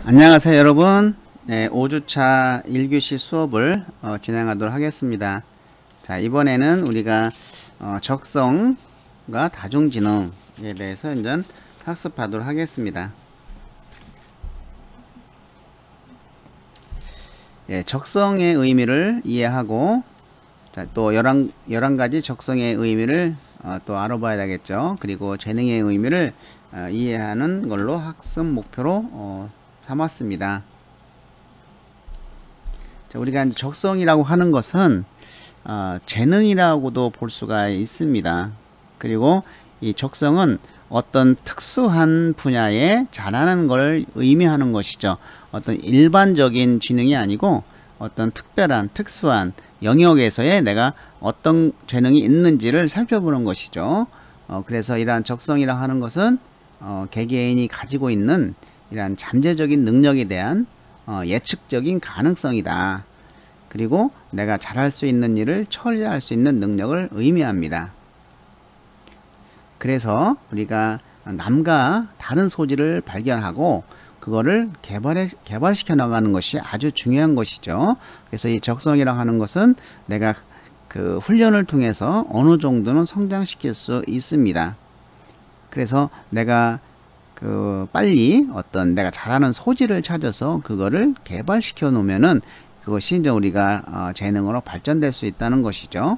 안녕하세요 여러분. 네, 5주차 1교시 수업을 진행하도록 하겠습니다. 자, 이번에는 우리가 적성과 다중지능에 대해서 이제 학습하도록 하겠습니다. 예, 적성의 의미를 이해하고, 자, 또 11가지 적성의 의미를 또 알아봐야 되겠죠. 그리고 재능의 의미를 이해하는 걸로 학습 목표로 삼았습니다. 자, 우리가 적성이라고 하는 것은 재능이라고도 볼 수가 있습니다. 그리고 이 적성은 어떤 특수한 분야에 잘하는 걸 의미하는 것이죠. 어떤 일반적인 지능이 아니고 어떤 특별한 특수한 영역에서의 내가 어떤 재능이 있는지를 살펴보는 것이죠. 그래서 이러한 적성이라 하는 것은 개개인이 가지고 있는 이러한 잠재적인 능력에 대한 예측적인 가능성이다. 그리고 내가 잘할 수 있는 일을 처리할 수 있는 능력을 의미합니다. 그래서 우리가 남과 다른 소질을 발견하고 그거를 개발시켜 나가는 것이 아주 중요한 것이죠. 그래서 이 적성이라고 하는 것은 내가 그 훈련을 통해서 어느 정도는 성장시킬 수 있습니다. 그래서 내가 빨리 어떤 내가 잘하는 소질을 찾아서 그거를 개발시켜 놓으면은 그것이 이제 우리가 재능으로 발전될 수 있다는 것이죠.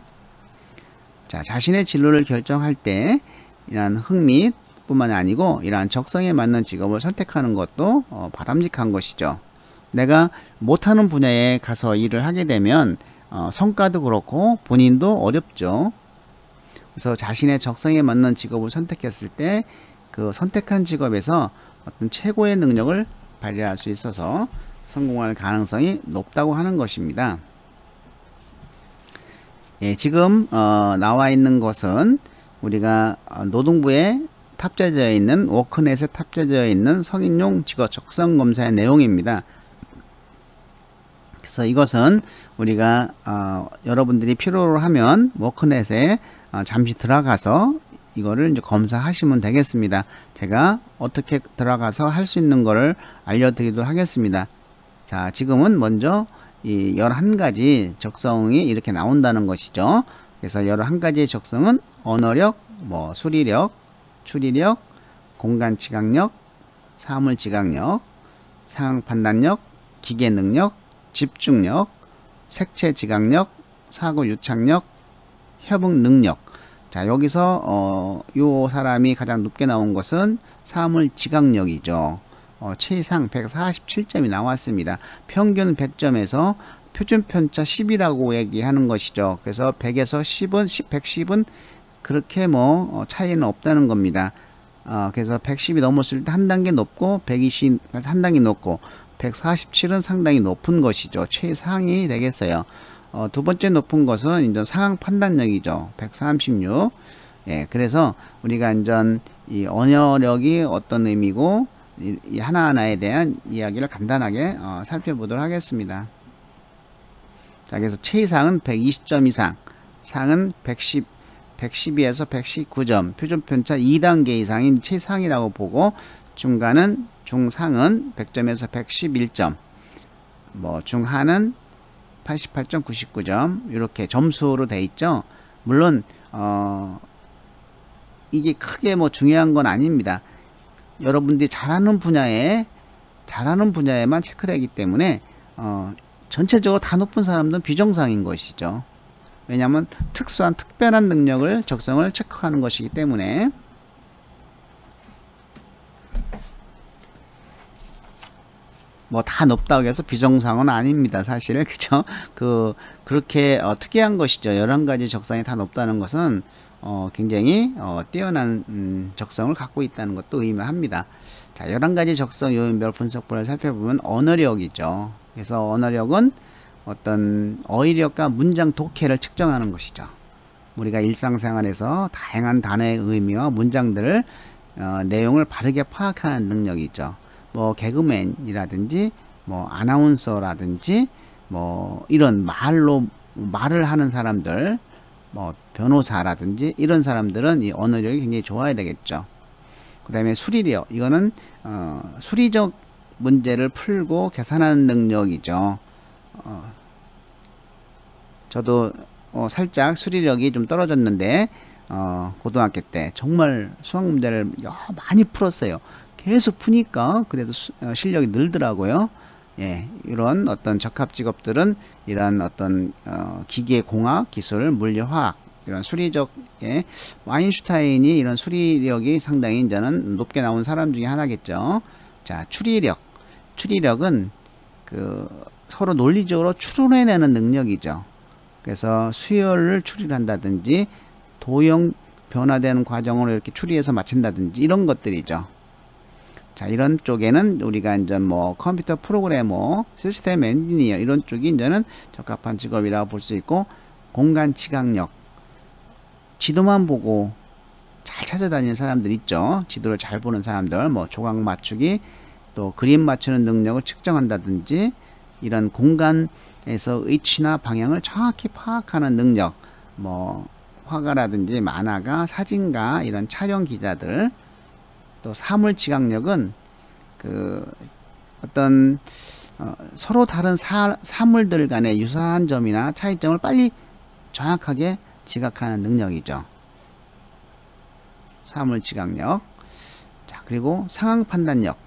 자, 자신의 진로를 결정할 때 이러한 흥미 뿐만 아니고 이러한 적성에 맞는 직업을 선택하는 것도 바람직한 것이죠. 내가 못하는 분야에 가서 일을 하게 되면 성과도 그렇고 본인도 어렵죠. 그래서 자신의 적성에 맞는 직업을 선택했을 때 그 선택한 직업에서 어떤 최고의 능력을 발휘할 수 있어서 성공할 가능성이 높다고 하는 것입니다. 예, 지금 나와 있는 것은 우리가 노동부에 탑재되어 있는 워크넷에 탑재되어 있는 성인용 직업 적성 검사의 내용입니다. 그래서 이것은 우리가 여러분들이 필요로 하면 워크넷에 잠시 들어가서 이거를 이제 검사하시면 되겠습니다. 제가 어떻게 들어가서 할 수 있는 거를 알려드리도록 하겠습니다. 자, 지금은 먼저 이 11가지 적성이 이렇게 나온다는 것이죠. 그래서 11가지의 적성은 언어력, 수리력, 추리력, 공간 지각력, 사물 지각력, 상황 판단력, 기계 능력, 집중력, 색채 지각력, 사고 유착력, 협응 능력. 자, 여기서 요 사람이 가장 높게 나온 것은 사물 지각력이죠. 최상 147점이 나왔습니다. 평균 100점에서 표준 편차 10이라고 얘기하는 것이죠. 그래서 100에서 10은 110은 그렇게 차이는 없다는 겁니다. 그래서 110이 넘었을 때 한 단계 높고 120 한 단계 높고 147은 상당히 높은 것이죠. 최상이 되겠어요. 두 번째 높은 것은 이제 상황 판단력이죠. 136. 예, 그래서 우리가 이제 이 언어력이 어떤 의미고 이 하나하나에 대한 이야기를 간단하게 살펴보도록 하겠습니다. 자, 그래서 최상은 120점 이상, 상은 112에서 119점, 표준 편차 2단계 이상인 최상이라고 보고, 중상은 100점에서 111점, 중하는 88점, 99점 이렇게 점수로 돼 있죠. 물론 이게 크게 중요한 건 아닙니다. 여러분들이 잘하는 분야에만 체크되기 때문에 전체적으로 다 높은 사람들은 비정상인 것이죠. 왜냐하면 특별한 능력을 적성을 체크하는 것이기 때문에. 다 높다고 해서 비정상은 아닙니다. 사실, 그죠? 그렇게 특이한 것이죠. 11가지 적성이 다 높다는 것은 굉장히 뛰어난 적성을 갖고 있다는 것도 의미합니다. 자, 11가지 적성 요인별 분석본을 살펴보면 언어력이죠. 그래서 언어력은 어떤 어휘력과 문장 독해를 측정하는 것이죠. 우리가 일상생활에서 다양한 단어의 의미와 문장들을 내용을 바르게 파악하는 능력이죠. 개그맨이라든지 아나운서라든지 이런 말을 하는 사람들, 변호사라든지 이런 사람들은 이 언어력이 굉장히 좋아야 되겠죠. 그 다음에 수리력, 이거는 수리적 문제를 풀고 계산하는 능력이죠. 저도 살짝 수리력이 좀 떨어졌는데 고등학교 때 정말 수학 문제를 많이 풀었어요. 계속 푸니까 그래도 실력이 늘더라고요. 예, 이런 어떤 적합 직업들은 이런 어떤 기계공학, 기술, 물리화학 이런 수리적, 예, 아인슈타인이 이런 수리력이 상당히 이제는 높게 나온 사람 중에 하나겠죠. 자, 추리력은 서로 논리적으로 추론해내는 능력이죠. 그래서 수열을 추리한다든지 도형 변화되는 과정으로 이렇게 추리해서 맞춘다든지 이런 것들이죠. 자, 이런 쪽에는 우리가 이제 뭐 컴퓨터 프로그래머, 시스템 엔지니어 이런 쪽이 이제는 적합한 직업이라고 볼 수 있고, 공간 지각력, 지도만 보고 잘 찾아다니는 사람들 있죠. 지도를 잘 보는 사람들, 뭐 조각 맞추기, 또 그림 맞추는 능력을 측정한다든지 이런 공간에서 위치나 방향을 정확히 파악하는 능력, 뭐 화가라든지 만화가, 사진가, 이런 촬영 기자들, 또 사물 지각력은 어떤 서로 다른 사물들 간의 유사한 점이나 차이점을 빨리 정확하게 지각하는 능력이죠. 사물 지각력. 자, 그리고 상황 판단력.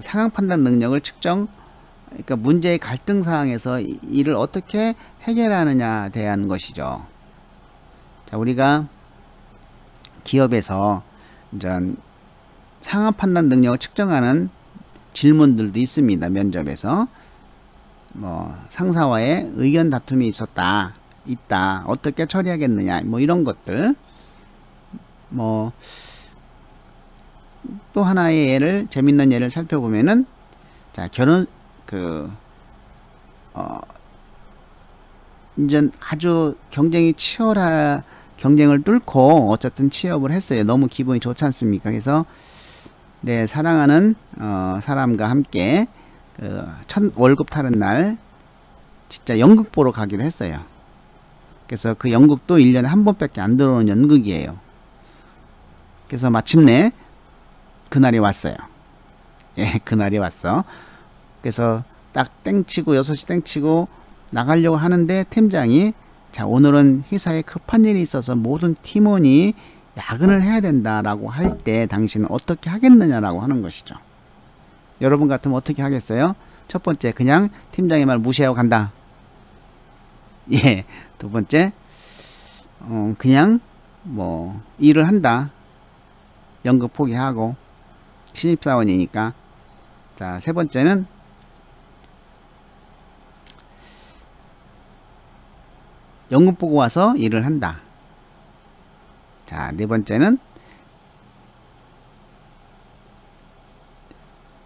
상황 판단 능력을 그러니까 문제의 갈등 상황에서 이를 어떻게 해결하느냐에 대한 것이죠. 자, 우리가 기업에서 이제 상황 판단 능력을 측정하는 질문들도 있습니다. 면접에서 뭐 상사와의 의견 다툼이 있다, 어떻게 처리하겠느냐, 뭐 이런 것들. 뭐 또 하나의 재밌는 예를 살펴보면은, 자, 이제 아주 경쟁을 뚫고 어쨌든 취업을 했어요. 너무 기분이 좋지 않습니까? 그래서 내 사랑하는 사람과 함께 첫 월급 타는 날 진짜 연극 보러 가기로 했어요. 그래서 그 연극도 1년에 한 번밖에 안 들어오는 연극이에요. 그래서 마침내 그날이 왔어요. 예, 그날이 왔어. 그래서 딱 6시 땡치고 나가려고 하는데 팀장이, 자, 오늘은 회사에 급한 일이 있어서 모든 팀원이 야근을 해야 된다라고 할 때 당신은 어떻게 하겠느냐라고 하는 것이죠. 여러분 같으면 어떻게 하겠어요? 첫 번째, 그냥 팀장의 말 무시하고 간다. 예. 두 번째, 그냥 뭐 일을 한다. 연극 포기하고, 신입사원이니까. 자, 세 번째는 연극 보고 와서 일을 한다. 자, 네 번째는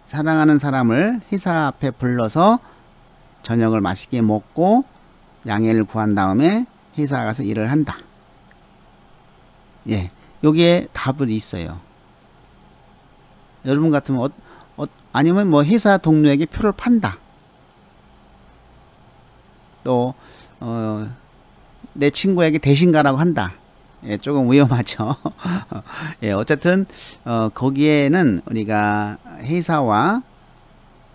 사랑하는 사람을 회사 앞에 불러서 저녁을 맛있게 먹고 양해를 구한 다음에 회사 가서 일을 한다. 예, 여기에 답이 있어요. 여러분 같으면 아니면 뭐 회사 동료에게 표를 판다. 또 내 친구에게 대신 가라고 한다. 예, 조금 위험하죠. 예, 어쨌든 거기에는 우리가 회사와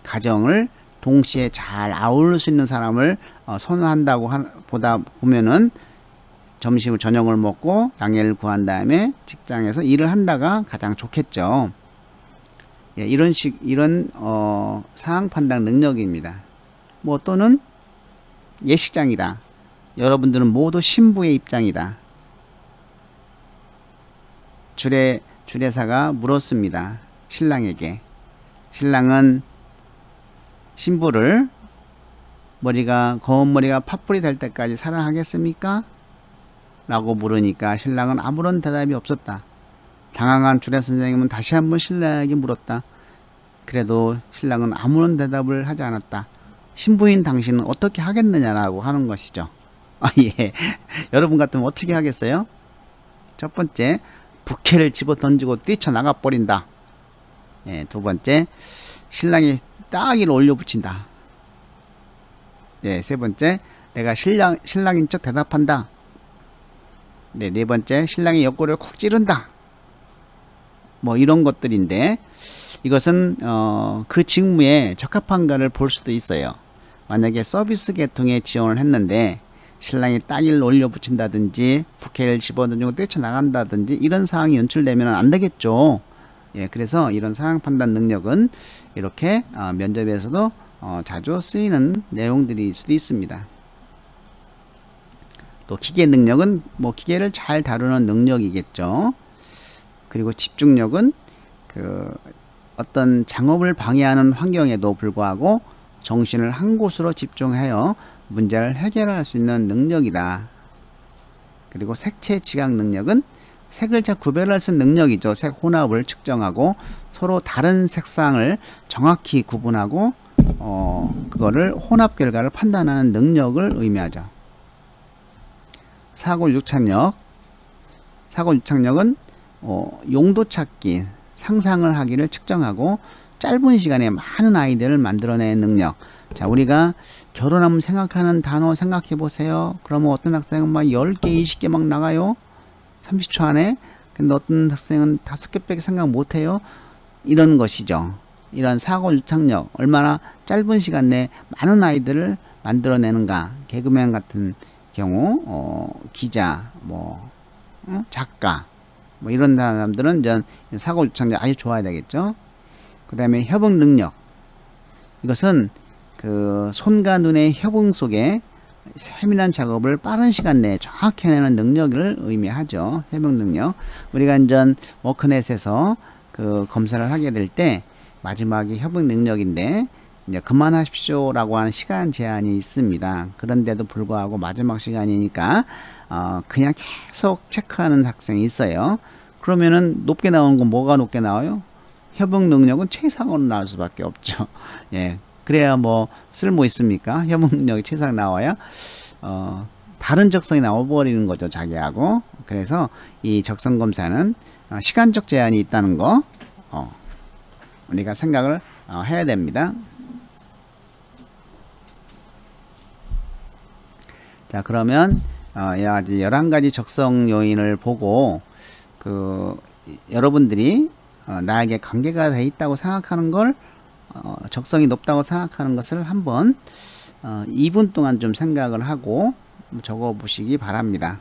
가정을 동시에 잘 아울릴 수 있는 사람을 선호한다고 보면은 점심을 저녁을 먹고 양해를 구한 다음에 직장에서 일을 한다가 가장 좋겠죠. 예, 이런 상황 판단 능력입니다. 뭐 또는 예식장이다. 여러분들은 모두 신부의 입장이다. 주례사가 물었습니다. 신랑에게. 신랑은 신부를 검은 머리가 팥불이 될 때까지 사랑하겠습니까? 라고 물으니까 신랑은 아무런 대답이 없었다. 당황한 주례 선생님은 다시 한번 신랑에게 물었다. 그래도 신랑은 아무런 대답을 하지 않았다. 신부인 당신은 어떻게 하겠느냐라고 하는 것이죠. 예. 여러분 같으면 어떻게 하겠어요? 첫 번째, 부케를 집어 던지고 뛰쳐나가 버린다. 예, 두 번째, 신랑이 따귀를 올려 붙인다. 네, 세 번째, 내가 신랑인 척 대답한다. 네, 네 번째, 신랑의 옆구리를 쿡 찌른다. 뭐 이런 것들인데, 이것은 그 직무에 적합한가를 볼 수도 있어요. 만약에 서비스 계통에 지원을 했는데 신랑이 따기를 올려 붙인다든지 부케를 집어던지고 뛰쳐나간다든지 이런 상황이 연출되면 안 되겠죠. 예, 그래서 이런 상황 판단 능력은 이렇게 면접에서도 자주 쓰이는 내용들일 수도 있습니다. 또 기계 능력은 뭐 기계를 잘 다루는 능력이겠죠. 그리고 집중력은 그 어떤 작업을 방해하는 환경에도 불구하고 정신을 한 곳으로 집중하여 문제를 해결할 수 있는 능력이다. 그리고 색채 지각 능력은 색을 잘 구별할 수 있는 능력이죠. 색 혼합을 측정하고 서로 다른 색상을 정확히 구분하고 그거를 혼합 결과를 판단하는 능력을 의미하죠. 사고 유착력. 사고 유착력은 용도 찾기, 상상을 하기를 측정하고 짧은 시간에 많은 아이디어를 만들어내는 능력. 자, 우리가 결혼하면 생각하는 단어 생각해 보세요. 그러면 어떤 학생은 막 10개, 20개 막 나가요. 30초 안에. 근데 어떤 학생은 5개밖에 생각 못 해요. 이런 것이죠. 이런 사고 유착력. 얼마나 짧은 시간 내에 많은 아이디어를 만들어내는가. 개그맨 같은 경우, 기자, 작가, 이런 사람들은 전 사고 유착력 아주 좋아야 되겠죠. 그 다음에 협응 능력. 이것은 그 손과 눈의 협응 속에 세밀한 작업을 빠른 시간 내에 정확히 해내는 능력을 의미하죠. 협응 능력. 우리가 이제 워크넷에서 그 검사를 하게 될 때 마지막에 협응 능력인데 이제 그만하십시오라고 하는 시간 제한이 있습니다. 그런데도 불구하고 마지막 시간이니까 그냥 계속 체크하는 학생이 있어요. 그러면은 높게 나오는 건 뭐가 높게 나와요? 협응 능력은 최상으로 나올 수밖에 없죠. 예. 그래야 뭐 쓸모 있습니까? 협응 능력이 최상 나와야 다른 적성이 나와버리는 거죠, 자기하고. 그래서 이 적성 검사는 시간적 제한이 있다는 거 우리가 생각을 해야 됩니다. 자, 그러면 11가지 적성 요인을 보고 여러분들이 나에게 관계가 돼 있다고 생각하는 걸 적성이 높다고 생각하는 것을 한번 2분 동안 좀 생각을 하고 적어 보시기 바랍니다.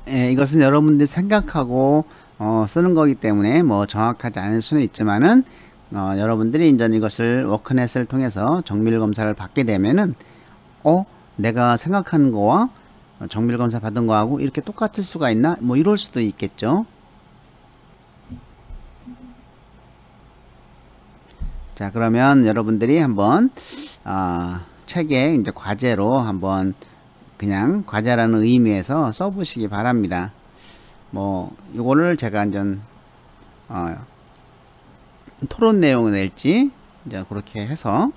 예, 이것은 여러분들이 생각하고 쓰는 거기 때문에 뭐 정확하지 않을 수는 있지만은 여러분들이 이제 이것을 워크넷을 통해서 정밀 검사를 받게 되면은 내가 생각하는 거와 정밀 검사 받은 거하고 이렇게 똑같을 수가 있나? 뭐 이럴 수도 있겠죠. 자, 그러면 여러분들이 한번 책에 이제 과제로 한번 그냥 과제라는 의미에서 써보시기 바랍니다. 뭐 이거를 제가 이제 토론 내용을 낼지 이제 그렇게 해서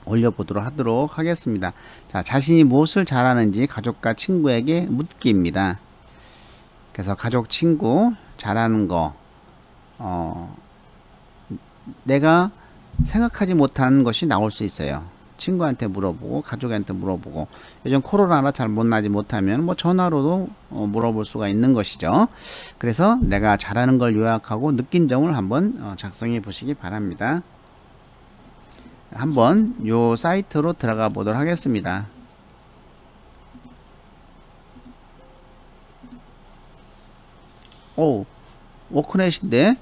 올려보도록 하도록 하겠습니다. 자, 자신이 무엇을 잘하는지 가족과 친구에게 묻기입니다. 그래서 가족, 친구 잘하는 거, 내가 생각하지 못한 것이 나올 수 있어요. 친구한테 물어보고 가족한테 물어보고, 요즘 코로나라 잘 만나지 못하면 뭐 전화로도 물어볼 수가 있는 것이죠. 그래서 내가 잘하는 걸 요약하고 느낀 점을 한번 작성해 보시기 바랍니다. 한번 요 사이트로 들어가 보도록 하겠습니다. 오, 워크넷인데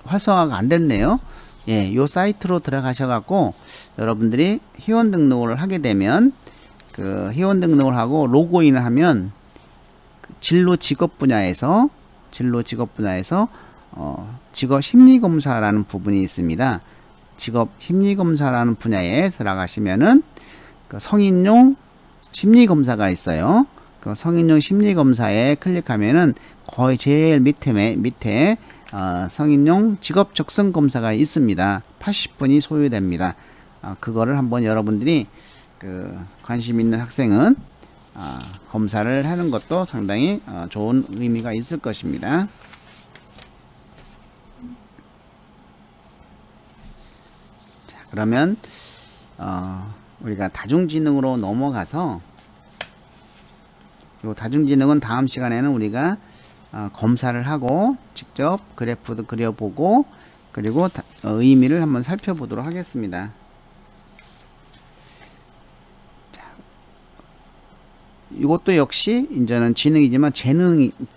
활성화가 안 됐네요. 예, 요 사이트로 들어가셔갖고 여러분들이 회원 등록을 하게 되면 그 회원 등록을 하고 로그인을 하면 진로 직업 분야에서 직업 심리검사라는 부분이 있습니다. 직업 심리검사라는 분야에 들어가시면은 그 성인용 심리검사가 있어요. 그 성인용 심리검사에 클릭하면은 거의 제일 밑에 성인용 직업 적성 검사가 있습니다. 80분이 소요됩니다. 그거를 한번 여러분들이 그 관심 있는 학생은 검사를 하는 것도 상당히 좋은 의미가 있을 것입니다. 자, 그러면 우리가 다중지능으로 넘어가서, 요 다중지능은 다음 시간에는 우리가 검사를 하고 직접 그래프도 그려보고 그리고 의미를 한번 살펴보도록 하겠습니다. 자, 이것도 역시 이제는 지능이지만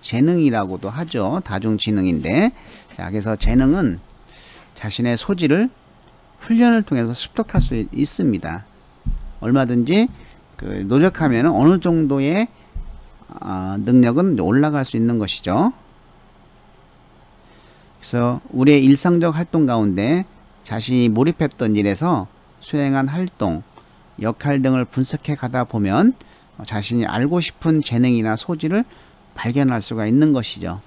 재능이라고도 하죠. 다중지능인데, 자, 그래서 재능은 자신의 소질을 훈련을 통해서 습득할 수 있습니다. 얼마든지 노력하면 어느 정도의 능력은 올라갈 수 있는 것이죠. 그래서 우리의 일상적 활동 가운데 자신이 몰입했던 일에서 수행한 활동, 역할 등을 분석해 가다 보면 자신이 알고 싶은 재능이나 소질을 발견할 수가 있는 것이죠.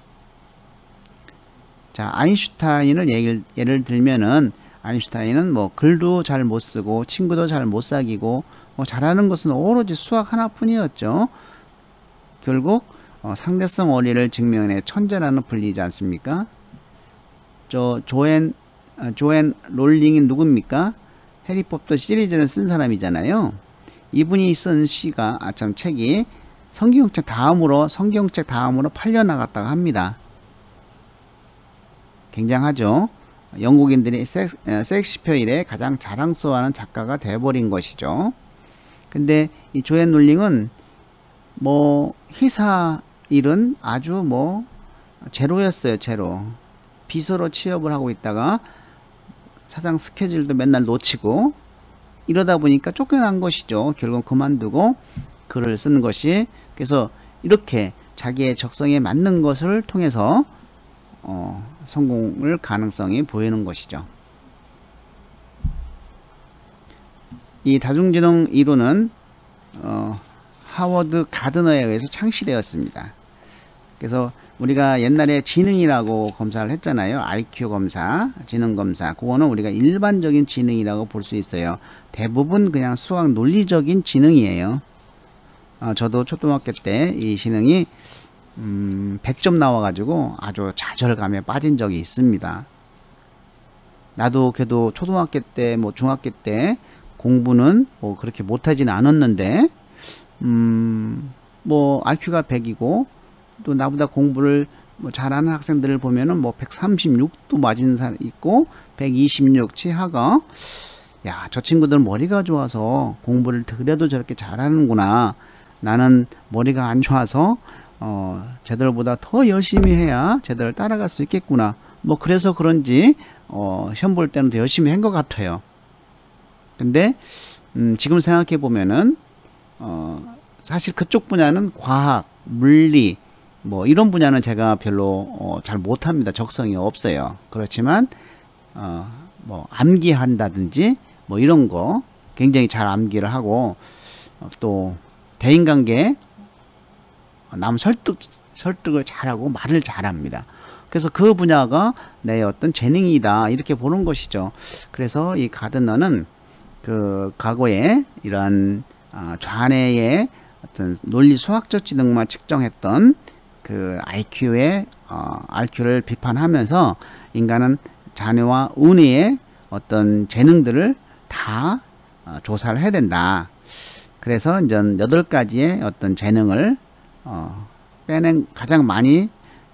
자, 아인슈타인을 예를 들면은, 아인슈타인은 뭐 글도 잘 못 쓰고 친구도 잘 못 사귀고 잘하는 것은 오로지 수학 하나뿐이었죠. 결국 상대성 원리를 증명해 천재라는 불리지 않습니까? 조앤 롤링이 누굽니까? 해리포터 시리즈를 쓴 사람이잖아요. 이분이 쓴 책이 성경책 다음으로 팔려나갔다고 합니다. 굉장하죠. 영국인들이 셰익스피어 이래 가장 자랑스러워하는 작가가 돼버린 것이죠. 근데 이 조앤 롤링은 뭐 회사 일은 아주 뭐 제로였어요. 제로. 비서로 취업을 하고 있다가 사장 스케줄도 맨날 놓치고 이러다 보니까 쫓겨난 것이죠. 결국 그만두고 글을 쓰는 것이. 그래서 이렇게 자기의 적성에 맞는 것을 통해서 성공을 가능성이 보이는 것이죠. 이 다중지능 이론은 하워드 가드너에 의해서 창시되었습니다. 그래서 우리가 옛날에 지능이라고 검사를 했잖아요. IQ 검사, 지능 검사. 그거는 우리가 일반적인 지능이라고 볼 수 있어요. 대부분 그냥 수학 논리적인 지능이에요. 저도 초등학교 때 이 지능이 100점 나와가지고 아주 좌절감에 빠진 적이 있습니다. 나도 걔도 초등학교 때 뭐 중학교 때 공부는 뭐 그렇게 못하지는 않았는데 뭐 IQ가 100이고 또 나보다 공부를 뭐 잘하는 학생들을 보면은 뭐 136도 맞은 사람 있고 126 치하가, 야, 저 친구들은 머리가 좋아서 공부를 그래도 저렇게 잘하는구나. 나는 머리가 안 좋아서 쟤들보다 더 열심히 해야 쟤들을 따라갈 수 있겠구나. 뭐 그래서 그런지 시험 볼 때는 더 열심히 한 것 같아요. 근데 지금 생각해 보면은 사실 그쪽 분야는 과학, 물리 뭐 이런 분야는 제가 별로 잘 못합니다. 적성이 없어요. 그렇지만 뭐 암기한다든지 뭐 이런 거 굉장히 잘 암기를 하고 또 대인관계 남 설득을 잘하고 말을 잘합니다. 그래서 그 분야가 내 어떤 재능이다 이렇게 보는 것이죠. 그래서 이 가드너는 그 과거에 이런 좌뇌의 어떤 논리 수학적 지능만 측정했던 그 IQ의 RQ를 비판하면서 인간은 좌뇌와 우뇌의 어떤 재능들을 다 조사를 해야 된다. 그래서 이제 8가지의 어떤 재능을 빼낸 가장 많이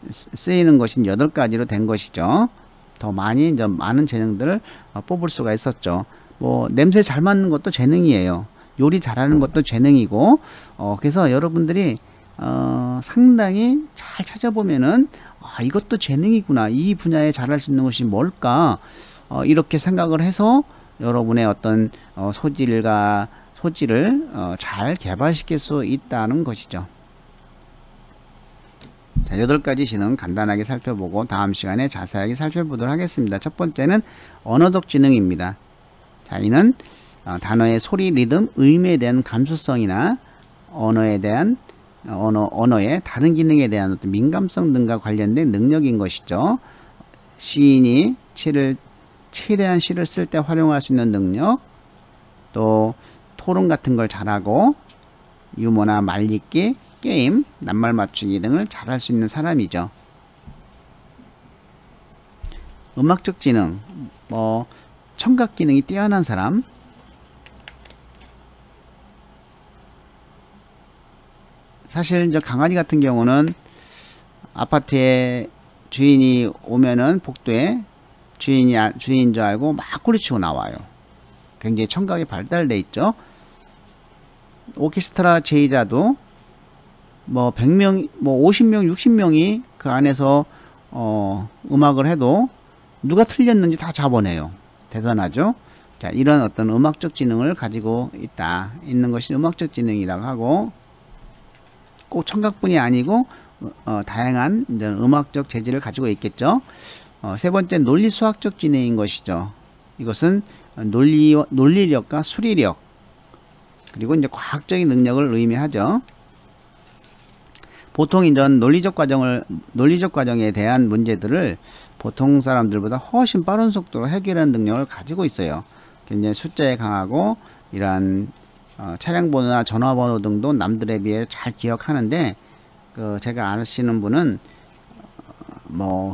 쓰이는 것인 8가지로 된 것이죠. 더 많이 이제 많은 재능들을 뽑을 수가 있었죠. 뭐 냄새 잘 맡는 것도 재능이에요. 요리 잘하는 것도 재능이고, 그래서 여러분들이 상당히 잘 찾아보면은 이것도 재능이구나. 이 분야에 잘할 수 있는 것이 뭘까? 이렇게 생각을 해서 여러분의 어떤 소질을 잘 개발시킬 수 있다는 것이죠. 자, 8가지 지능 간단하게 살펴보고 다음 시간에 자세하게 살펴보도록 하겠습니다. 첫 번째는 언어적 지능입니다. 자, 이는 단어의 소리, 리듬, 의미에 대한 감수성이나 언어에 대한 언어의 다른 기능에 대한 어떤 민감성 등과 관련된 능력인 것이죠. 시인이 최대한 시를 쓸 때 활용할 수 있는 능력, 또 토론 같은 걸 잘하고 유머나 말잇기, 게임, 낱말 맞추기 등을 잘할 수 있는 사람이죠. 음악적 지능, 청각 기능이 뛰어난 사람, 사실 이제 강아지 같은 경우는 아파트에 주인이 오면은 복도에 주인인 줄 알고 막 꼬리치고 나와요. 굉장히 청각이 발달돼 있죠. 오케스트라 제의자도 100명, 50명, 60명이 그 안에서 음악을 해도 누가 틀렸는지 다 잡아내요. 대단하죠. 자, 이런 어떤 음악적 지능을 가지고 있는 것이 음악적 지능이라고 하고, 꼭 청각뿐이 아니고 다양한 이제 음악적 재질을 가지고 있겠죠. 세 번째 논리 수학적 지능인 것이죠. 이것은 논리력과 수리력, 그리고 이제 과학적인 능력을 의미하죠. 보통 이제 논리적 과정에 대한 문제들을 보통 사람들보다 훨씬 빠른 속도로 해결하는 능력을 가지고 있어요. 굉장히 숫자에 강하고, 이러한 차량 번호나 전화번호 등도 남들에 비해 잘 기억하는데, 제가 아시는 분은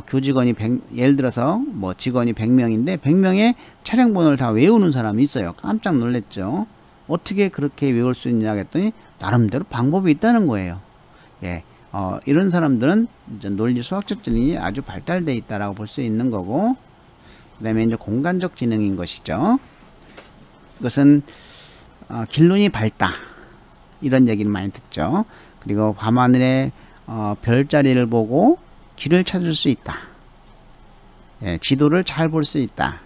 교직원이 예를 들어서 직원이 100명인데 100명의 차량 번호를 다 외우는 사람이 있어요. 깜짝 놀랐죠. 어떻게 그렇게 외울 수 있냐 했더니 나름대로 방법이 있다는 거예요. 예. 이런 사람들은 이제 논리 수학적 지능이 아주 발달되어 있다라고 볼 수 있는 거고, 그 다음에 이제 공간적 지능인 것이죠. 이것은 길눈이 밝다, 이런 얘기를 많이 듣죠. 그리고 밤하늘에 별자리를 보고 길을 찾을 수 있다. 예, 지도를 잘 볼 수 있다.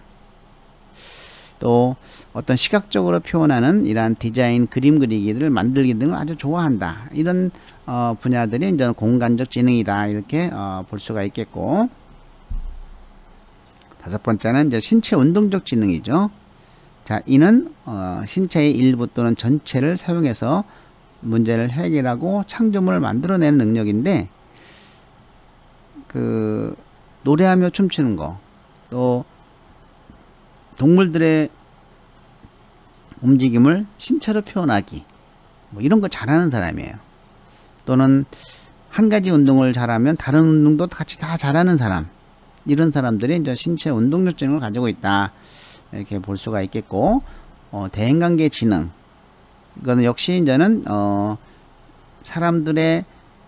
또 어떤 시각적으로 표현하는 이러한 디자인, 그림 그리기를 만들기 등을 아주 좋아한다. 이런 분야들이 이제 공간적 지능이다, 이렇게 볼 수가 있겠고, 다섯 번째는 이제 신체 운동적 지능이죠. 자, 이는 신체의 일부 또는 전체를 사용해서 문제를 해결하고 창조물을 만들어내는 능력인데, 노래하며 춤추는 거, 또 동물들의 움직임을 신체로 표현하기, 이런 거 잘하는 사람이에요. 또는 한 가지 운동을 잘하면 다른 운동도 같이 다 잘하는 사람, 이런 사람들이 이제 신체 운동적 지능을 가지고 있다, 이렇게 볼 수가 있겠고, 대인관계 지능, 이거는 역시 이제는 사람들의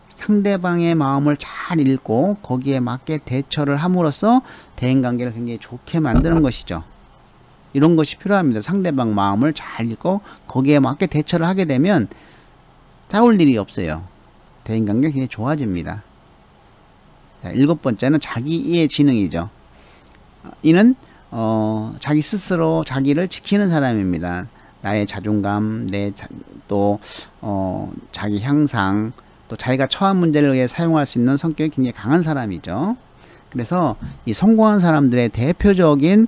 상대방의 마음을 잘 읽고 거기에 맞게 대처를 함으로써 대인관계를 굉장히 좋게 만드는 것이죠. 이런 것이 필요합니다. 상대방 마음을 잘 읽고 거기에 맞게 대처를 하게 되면 싸울 일이 없어요. 대인관계가 굉장히 좋아집니다. 자, 일곱 번째는 자기 이해 지능이죠. 이는 자기 스스로 자기를 지키는 사람입니다. 나의 자존감, 또 자기 향상, 또 자기가 처한 문제를 위해 사용할 수 있는 성격이 굉장히 강한 사람이죠. 그래서 이 성공한 사람들의 대표적인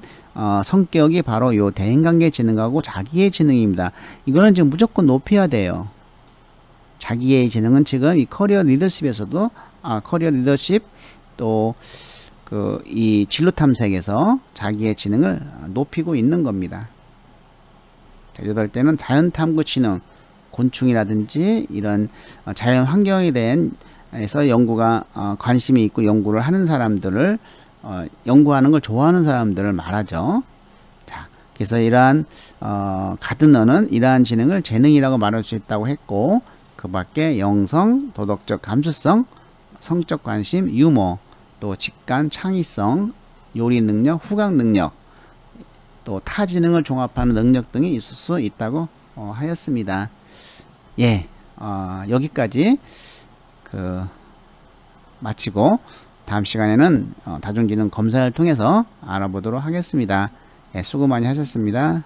성격이 바로 요 대인관계 지능하고 자기의 지능입니다. 이거는 지금 무조건 높여야 돼요. 자기의 지능은 지금 이 커리어 리더십에서도 커리어 리더십, 또 이 진로 탐색에서 자기의 지능을 높이고 있는 겁니다. 자, 8대는 자연탐구 지능, 곤충이라든지 이런 자연 환경에 대해서 연구가 관심이 있고 연구를 하는 사람들을 연구하는 걸 좋아하는 사람들을 말하죠. 자, 그래서 이러한 가드너는 이러한 지능을 재능이라고 말할 수 있다고 했고, 그 밖에 영성, 도덕적 감수성, 성적 관심, 유머, 또 직관, 창의성, 요리 능력, 후각 능력, 또 타 지능을 종합하는 능력 등이 있을 수 있다고 하였습니다. 예, 여기까지 마치고 다음 시간에는 다중지능 검사를 통해서 알아보도록 하겠습니다. 예, 수고 많이 하셨습니다.